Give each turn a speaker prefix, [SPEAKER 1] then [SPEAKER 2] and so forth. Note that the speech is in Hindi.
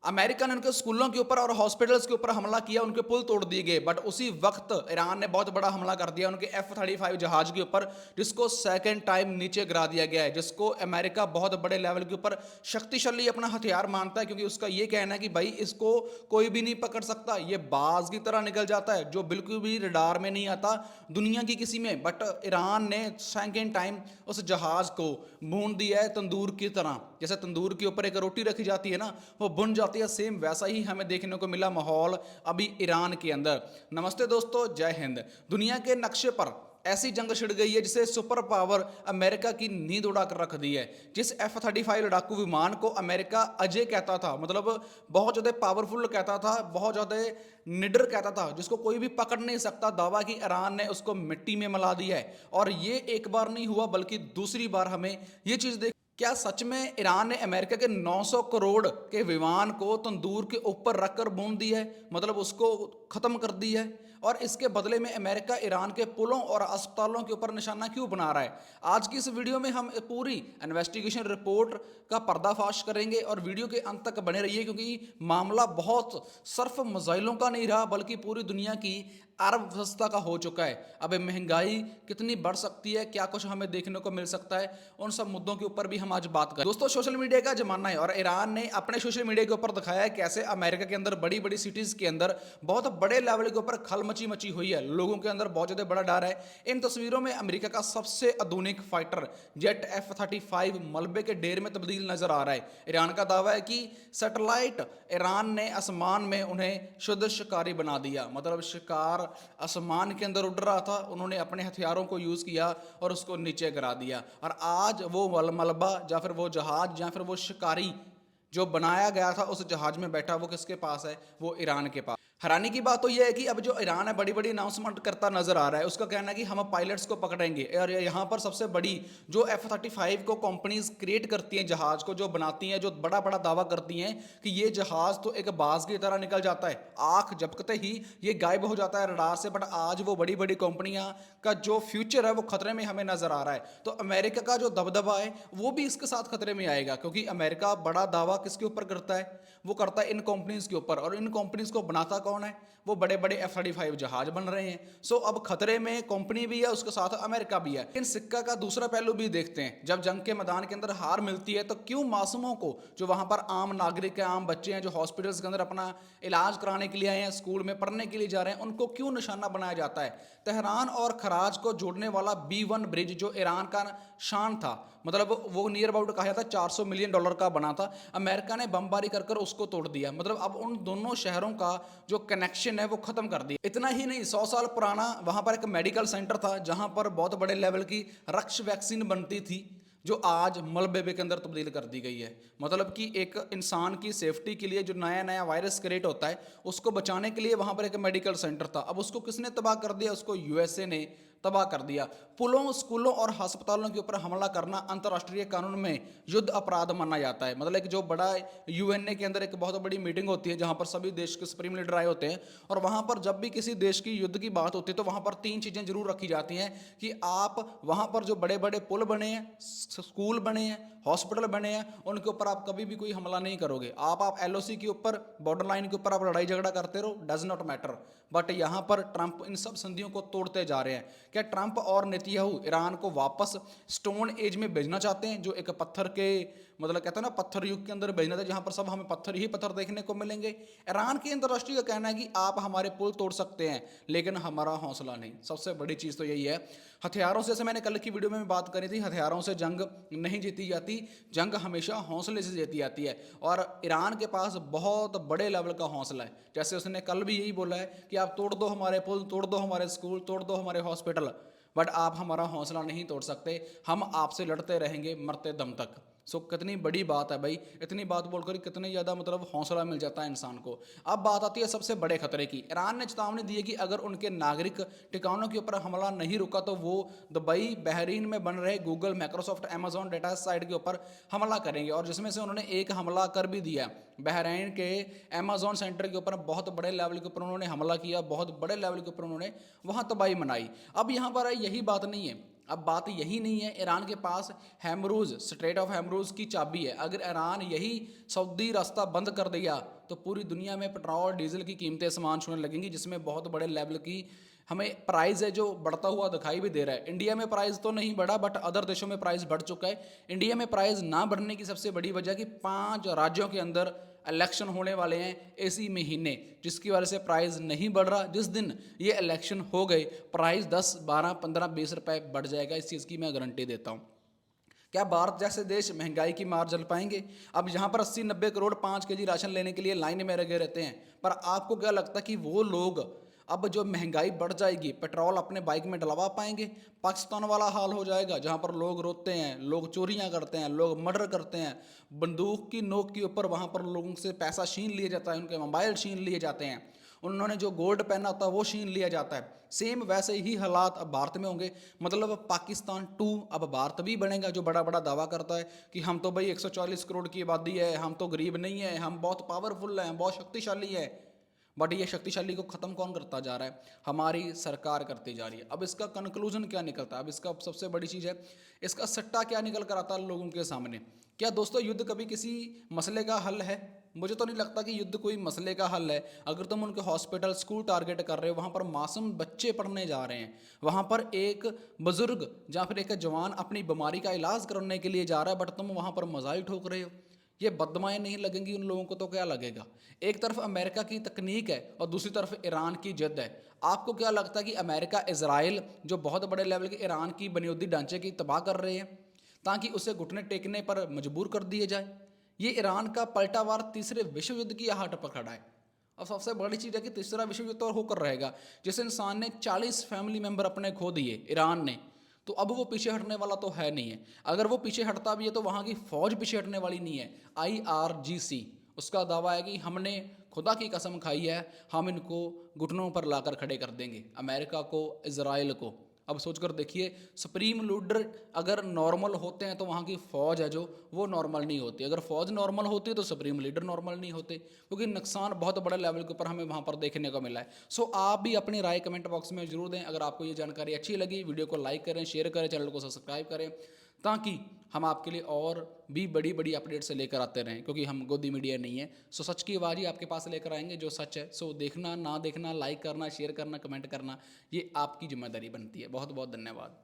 [SPEAKER 1] अमेरिका ने उनके स्कूलों के ऊपर और हॉस्पिटल्स के ऊपर हमला किया, उनके पुल तोड़ दिए गए। बट उसी वक्त ईरान ने बहुत बड़ा हमला कर दिया उनके F-35 जहाज के ऊपर, जिसको सेकंड टाइम नीचे गिरा दिया गया है, जिसको अमेरिका बहुत बड़े लेवल के ऊपर शक्तिशाली अपना हथियार मानता है, क्योंकि उसका ये कहना है कि भाई इसको कोई भी नहीं पकड़ सकता, ये बाज की तरह निकल जाता है, जो बिल्कुल भी रडार में नहीं आता दुनिया की किसी में। बट ईरान ने सेकंड टाइम उस जहाज को भून दिया है तंदूर की तरह। जैसे तंदूर के ऊपर एक रोटी रखी जाती है ना, वो बुन जाती है, सेम वैसा ही हमें देखने को मिला माहौल अभी ईरान के अंदर। नमस्ते दोस्तों, जय हिंद। दुनिया के नक्शे पर ऐसी जंग छिड़ गई है जिसे सुपर पावर अमेरिका की नींद उड़ा कर रख दी है। जिस F-35 लड़ाकू विमान को अमेरिका अजय कहता था, मतलब बहुत ज़्यादा पावरफुल कहता था, बहुत ज़्यादा निडर कहता था, जिसको कोई भी पकड़ नहीं सकता, दावा की ईरान ने उसको मिट्टी में मिला दिया है। और ये एक बार नहीं हुआ बल्कि दूसरी बार हमें ये चीज़ देख। क्या सच में ईरान ने अमेरिका के 900 करोड़ के विमान को तंदूर के ऊपर रखकर भून दिया है, मतलब उसको खत्म कर दिया है? और इसके बदले में अमेरिका ईरान के पुलों और अस्पतालों के ऊपर निशाना क्यों बना रहा है? आज की इस वीडियो में हम पूरी इन्वेस्टिगेशन रिपोर्ट का पर्दाफाश करेंगे और वीडियो के अंत तक बने रहिए, क्योंकि मामला बहुत सिर्फ मिसाइलों का नहीं रहा बल्कि पूरी दुनिया की अर्थव्यवस्था का हो चुका है। अब महंगाई कितनी बढ़ सकती है, क्या कुछ हमें देखने को मिल सकता है, उन सब मुद्दों के ऊपर भी हम आज बात करें। दोस्तों, सोशल मीडिया का जमाना है और ईरान ने अपने सोशल मीडिया के ऊपर दिखाया है कैसे अमेरिका के अंदर बड़ी बड़ी सिटीज के अंदर बहुत बड़े लेवल के ऊपर खल मची हुई है, लोगों के अंदर बहुत ज्यादा बड़ा डर है। इन तस्वीरों में अमेरिका का सबसे आधुनिक फाइटर जेट F-35 मलबे के ढेर में तब्दील नजर आ रहा है। ईरान का दावा है कि सैटेलाइट ईरान ने आसमान में उन्हें शुद्ध शिकारी बना दिया, मतलब शिकार आसमान के अंदर उड़ रहा था, उन्होंने अपने हथियारों को यूज किया और उसको नीचे गिरा दिया। और आज वो मलबा या फिर वो जहाज या फिर वो शिकारी जो बनाया गया था उस जहाज में बैठा, वो किसके पास है? वो ईरान के पास। हैरानी की बात तो यह है कि अब जो ईरान है बड़ी बड़ी अनाउंसमेंट करता नजर आ रहा है, उसका कहना है कि हम पायलट्स को पकड़ेंगे। और यहाँ पर सबसे बड़ी जो F-35 को कंपनीज क्रिएट करती हैं, जहाज को जो बनाती हैं, जो बड़ा बड़ा दावा करती हैं कि ये जहाज तो एक बाज की तरह निकल जाता है, आंख झपकते ही ये गायब हो जाता है रडार से। बट आज वो बड़ी बड़ी कंपनियां का जो फ्यूचर है वो खतरे में हमें नजर आ रहा है। तो अमेरिका का जो दबदबा है वो भी इसके साथ खतरे में आएगा, क्योंकि अमेरिका बड़ा दावा किसके ऊपर करता है? वो करता है इन कंपनीज के ऊपर। और इन कंपनीज को बनाता कौन है? वो बड़े बड़े F-35 जहाज बन रहे हैं। सो अब खतरे में कंपनी भी है, उसके साथ अमेरिका भी है। इन सिक्का का दूसरा पहलू भी देखते हैं। जब जंग के मैदान के अंदर हार मिलती है तो क्यों मासूमों को, जो वहां पर आम नागरिक है, आम बच्चे हैं, जो हॉस्पिटल्स के अंदर अपना इलाज कराने के लिए आए हैं, स्कूल में पढ़ने के लिए जा रहे हैं, उनको क्यों निशाना बनाया जाता है? तेहरान और खराज को जोड़ने वाला B1 ब्रिज जो ईरान का शान था, मतलब वो नियर अबाउट कहा जाता है $400 मिलियन का बना था, अमेरिका ने बमबारी कर उसको तोड़ दिया। मतलब अब उन दोनों शहरों का जो कनेक्शन है वो खत्म कर दिया। इतना ही नहीं, 100 साल पुराना वहां पर एक मेडिकल सेंटर था जहां पर बहुत बड़े लेवल की रक्ष वैक्सीन बनती थी, जो आज मलबे के अंदर तब्दील कर दी गई है। मतलब कि एक इंसान की सेफ्टी के लिए जो नया नया वायरस क्रिएट होता है उसको बचाने के लिए वहां पर एक मेडिकल सेंटर था, अब उसको किसने तबाह कर दिया? उसको USA ने तबाह कर दिया। पुलों, स्कूलों और अस्पतालों के ऊपर हमला करना अंतर्राष्ट्रीय कानून में युद्ध अपराध माना जाता है। मतलब एक जो बड़ा UNA के अंदर एक बहुत बड़ी मीटिंग होती है जहां पर सभी देश के सुप्रीम लीडर आए होते हैं, और वहां पर जब भी किसी देश की युद्ध की बात होती है तो वहां पर 3 चीजें जरूर रखी जाती हैं कि आप वहां पर जो बड़े बड़े पुल बने हैं, स्कूल बने हैं, हॉस्पिटल बने हैं, उनके ऊपर आप कभी भी कोई हमला नहीं करोगे। आप LOC के ऊपर, बॉर्डर लाइन के ऊपर आप लड़ाई झगड़ा करते रहो, डज नॉट मैटर। बट यहां पर ट्रंप इन सब संधियों को तोड़ते जा रहे हैं। क्या ट्रंप और नेतन्याहू ईरान को वापस स्टोन एज में भेजना चाहते हैं, जो एक पत्थर के, मतलब कहते हैं ना, पत्थर युग के अंदर भेजना था, जहां पर सब हमें पत्थर ही पत्थर देखने को मिलेंगे? ईरान के अंतर्राष्ट्रीय का कहना है कि आप हमारे पुल तोड़ सकते हैं लेकिन हमारा हौसला नहीं। सबसे बड़ी चीज तो यही है। हथियारों से, जैसे मैंने कल की वीडियो में बात करी थी, हथियारों से जंग नहीं जीती जाती, जंग हमेशा हौसले से जीती जाती है। और ईरान के पास बहुत बड़े लेवल का हौसला है। जैसे उसने कल भी यही बोला है कि आप तोड़ दो हमारे पुल, तोड़ दो हमारे स्कूल, तोड़ दो हमारे हॉस्पिटल, बट आप हमारा हौसला नहीं तोड़ सकते, हम आपसे लड़ते रहेंगे मरते दम तक। सो कितनी बड़ी बात है भाई, इतनी बात बोलकर कितनी ज़्यादा मतलब हौसला मिल जाता है इंसान को। अब बात आती है सबसे बड़े खतरे की। ईरान ने चेतावनी दी है कि अगर उनके नागरिक ठिकानों के ऊपर हमला नहीं रुका तो वो दुबई, बहरीन में बन रहे Google, Microsoft, Amazon data site के ऊपर हमला करेंगे। और जिसमें से उन्होंने एक हमला कर भी दिया, बहरीन के अमेजॉन सेंटर के ऊपर बहुत बड़े लेवल के ऊपर उन्होंने हमला किया, बहुत बड़े लेवल के ऊपर उन्होंने वहाँ तबाही मनाई। अब यहाँ पर यही बात नहीं है, अब बात यही नहीं है, ईरान के पास हैमरूज, स्ट्रेट ऑफ हैमरूज की चाबी है। अगर ईरान यही सऊदी रास्ता बंद कर दिया तो पूरी दुनिया में पेट्रोल डीजल की कीमतें समान छूने लगेंगी, जिसमें बहुत बड़े लेवल की हमें प्राइस है जो बढ़ता हुआ दिखाई भी दे रहा है। इंडिया में प्राइस तो नहीं बढ़ा, बट अदर देशों में प्राइस बढ़ चुका है। इंडिया में प्राइस ना बढ़ने की सबसे बड़ी वजह कि 5 राज्यों के अंदर इलेक्शन होने वाले हैं इसी महीने, जिसकी वजह से प्राइस नहीं बढ़ रहा। जिस दिन ये इलेक्शन हो गए प्राइस 10, 12, 15, 20 रुपए बढ़ जाएगा, इस चीज़ की मैं गारंटी देता हूँ। क्या भारत जैसे देश महंगाई की मार झेल पाएंगे? अब यहाँ पर 80-90 करोड़ 5 केजी राशन लेने के लिए लाइन में लगे रहते हैं, पर आपको क्या लगता है कि वो लोग अब जो महंगाई बढ़ जाएगी पेट्रोल अपने बाइक में डलवा पाएंगे? पाकिस्तान वाला हाल हो जाएगा, जहाँ पर लोग रोते हैं, लोग चोरियाँ करते हैं, लोग मर्डर करते हैं, बंदूक की नोक के ऊपर वहाँ पर लोगों से पैसा छीन लिया जाता है, उनके मोबाइल छीन लिए जाते हैं, उन्होंने जो गोल्ड पहना होता है वो छीन लिया जाता है। सेम वैसे ही हालात अब भारत में होंगे। मतलब अब पाकिस्तान 2 अब भारत भी बनेगा, जो बड़ा बड़ा दावा करता है कि हम तो भाई 140 करोड़ की आबादी है, हम तो गरीब नहीं है, हम बहुत पावरफुल हैं, बहुत शक्तिशाली है। बट ये शक्तिशाली को ख़त्म कौन करता जा रहा है? हमारी सरकार करती जा रही है। अब इसका कंक्लूजन क्या निकलता है? अब इसका सबसे बड़ी चीज़ है, इसका सट्टा क्या निकल कर आता है लोगों के सामने? क्या दोस्तों युद्ध कभी किसी मसले का हल है? मुझे तो नहीं लगता कि युद्ध कोई मसले का हल है। अगर तुम उनके हॉस्पिटल, स्कूल टारगेट कर रहे हो, वहाँ पर मासूम बच्चे पढ़ने जा रहे हैं, वहाँ पर एक बुजुर्ग या फिर एक जवान अपनी बीमारी का इलाज करने के लिए जा रहा है, बट तुम वहाँ पर मजाइल ठोक रहे हो। ये बददुआएं नहीं लगेंगी उन लोगों को तो क्या लगेगा? एक तरफ अमेरिका की तकनीक है और दूसरी तरफ ईरान की जिद है। आपको क्या लगता है कि अमेरिका, इजराइल जो बहुत बड़े लेवल के ईरान की बुनियादी ढांचे की तबाह कर रहे हैं ताकि उसे घुटने टेकने पर मजबूर कर दिए जाए? ये ईरान का पलटावार तीसरे विश्व युद्ध की आहट पर खड़ा है। अब सबसे बड़ी चीज़ है कि तीसरा विश्व युद्ध तो होकर रहेगा। जिस इंसान ने 40 फैमिली मेंबर अपने खो दिए ईरान ने, तो अब वो पीछे हटने वाला तो है नहीं है। अगर वो पीछे हटता भी है तो वहाँ की फौज पीछे हटने वाली नहीं है। IRGC उसका दावा है कि हमने खुदा की कसम खाई है, हम इनको घुटनों पर लाकर खड़े कर देंगे, अमेरिका को, इजराइल को। अब सोचकर देखिए, सुप्रीम लीडर अगर नॉर्मल होते हैं तो वहाँ की फ़ौज है जो वो नॉर्मल नहीं होती। अगर फ़ौज नॉर्मल होती तो सुप्रीम लीडर नॉर्मल नहीं होते, क्योंकि नुकसान बहुत बड़े लेवल के ऊपर हमें वहाँ पर देखने को मिला है। सो आप भी अपनी राय कमेंट बॉक्स में जरूर दें। अगर आपको ये जानकारी अच्छी लगी, वीडियो को लाइक करें, शेयर करें, चैनल को सब्सक्राइब करें, ताकि हम आपके लिए और भी बड़ी बड़ी अपडेट्स लेकर आते रहें, क्योंकि हम गोदी मीडिया नहीं है। सो सच की आवाज़ ही आपके पास लेकर आएंगे, जो सच है। सो देखना, ना देखना, लाइक करना, शेयर करना, कमेंट करना, ये आपकी जिम्मेदारी बनती है। बहुत बहुत धन्यवाद।